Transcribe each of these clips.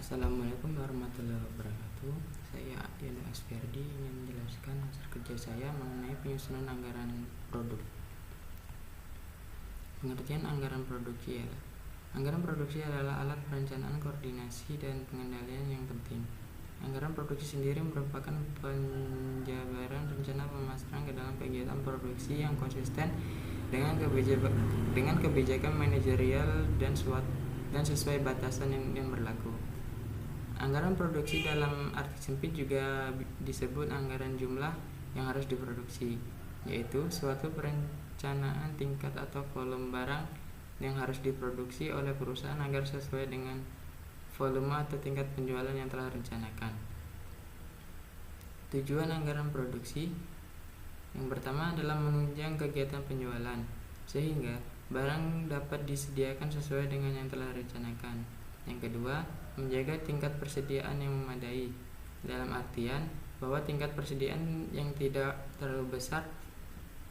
Assalamualaikum warahmatullahi wabarakatuh. Saya Yano Asfiardi ingin menjelaskan hasil kerja saya mengenai penyusunan anggaran produk. Pengertian anggaran produksi adalah anggaran produksi adalah alat perencanaan, koordinasi, dan pengendalian yang penting. Anggaran produksi sendiri merupakan penjabaran rencana pemasaran ke dalam kegiatan produksi yang konsisten dengan kebijakan manajerial dan sesuai batasan yang berlaku. Anggaran produksi dalam arti sempit juga disebut anggaran jumlah yang harus diproduksi, yaitu suatu perencanaan tingkat atau volume barang yang harus diproduksi oleh perusahaan agar sesuai dengan volume atau tingkat penjualan yang telah rencanakan. Tujuan anggaran produksi yang pertama adalah menunjang kegiatan penjualan, sehingga barang dapat disediakan sesuai dengan yang telah rencanakan. Yang kedua, menjaga tingkat persediaan yang memadai, dalam artian bahwa tingkat persediaan yang tidak terlalu besar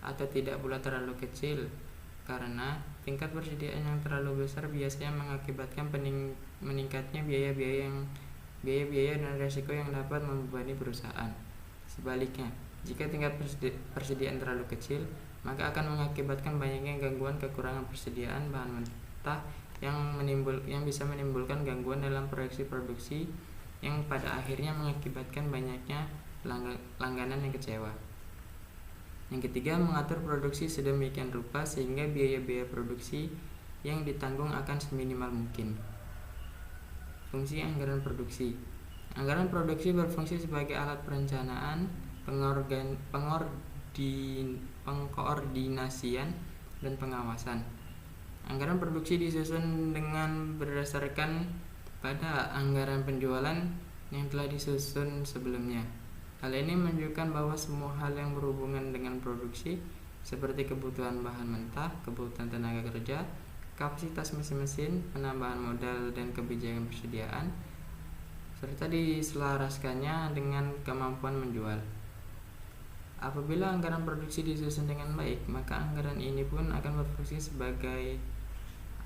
atau tidak pula terlalu kecil, karena tingkat persediaan yang terlalu besar biasanya mengakibatkan meningkatnya biaya-biaya dan risiko yang dapat membebani perusahaan. Sebaliknya, jika tingkat persediaan terlalu kecil, maka akan mengakibatkan banyaknya gangguan kekurangan persediaan bahan mentah yang bisa menimbulkan gangguan dalam proyeksi produksi yang pada akhirnya mengakibatkan banyaknya langganan yang kecewa. Yang ketiga, mengatur produksi sedemikian rupa sehingga biaya-biaya produksi yang ditanggung akan seminimal mungkin. Fungsi anggaran produksi. Anggaran produksi berfungsi sebagai alat perencanaan, pengkoordinasian, dan pengawasan. Anggaran produksi disusun dengan berdasarkan pada anggaran penjualan yang telah disusun sebelumnya. Hal ini menunjukkan bahwa semua hal yang berhubungan dengan produksi, seperti kebutuhan bahan mentah, kebutuhan tenaga kerja, kapasitas mesin-mesin, penambahan modal, dan kebijakan persediaan, serta diselaraskannya dengan kemampuan menjual. Apabila anggaran produksi disusun dengan baik, maka anggaran ini pun akan berfungsi sebagai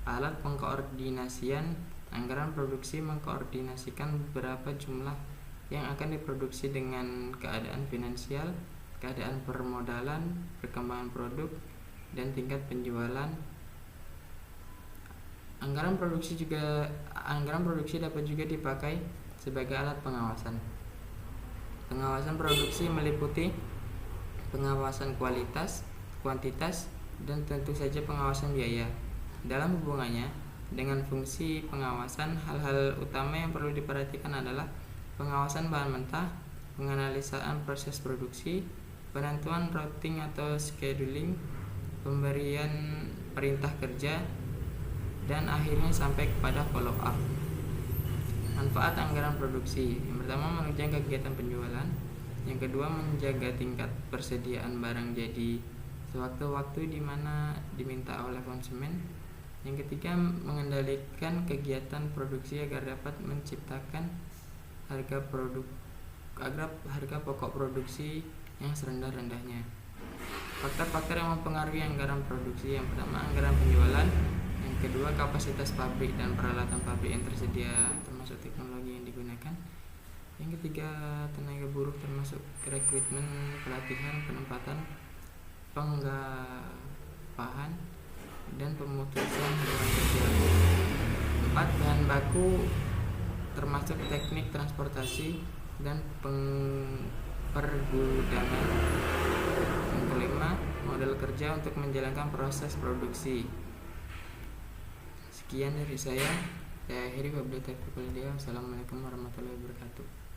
alat pengkoordinasian. Anggaran produksi mengkoordinasikan beberapa jumlah yang akan diproduksi dengan keadaan finansial, keadaan permodalan, perkembangan produk, dan tingkat penjualan. Anggaran produksi dapat juga dipakai sebagai alat pengawasan. Pengawasan produksi meliputi pengawasan kualitas, kuantitas, dan tentu saja pengawasan biaya. Dalam hubungannya dengan fungsi pengawasan, hal-hal utama yang perlu diperhatikan adalah pengawasan bahan mentah, penganalisaan proses produksi, penentuan routing atau scheduling, pemberian perintah kerja, dan akhirnya sampai kepada follow up. Manfaat anggaran produksi. Yang pertama, menunjang kegiatan penjualan. Yang kedua, menjaga tingkat persediaan barang jadi sewaktu-waktu di mana diminta oleh konsumen. Yang ketiga, mengendalikan kegiatan produksi agar dapat menciptakan harga pokok produksi yang serendah-rendahnya. Faktor-faktor yang mempengaruhi anggaran produksi. Yang pertama, anggaran penjualan. Yang kedua, kapasitas pabrik dan peralatan pabrik yang tersedia termasuk teknologi yang digunakan. Yang ketiga, tenaga buruh termasuk rekrutmen, pelatihan, penempatan, penggapahan, dan pemutusan hubungan kerja. 4. Bahan baku termasuk teknik transportasi dan pergudangan. Yang kelima, modal kerja untuk menjalankan proses produksi. Sekian dari saya akhiri. Wabillahi taufiq wal hidayah. Wassalamualaikum warahmatullahi wabarakatuh.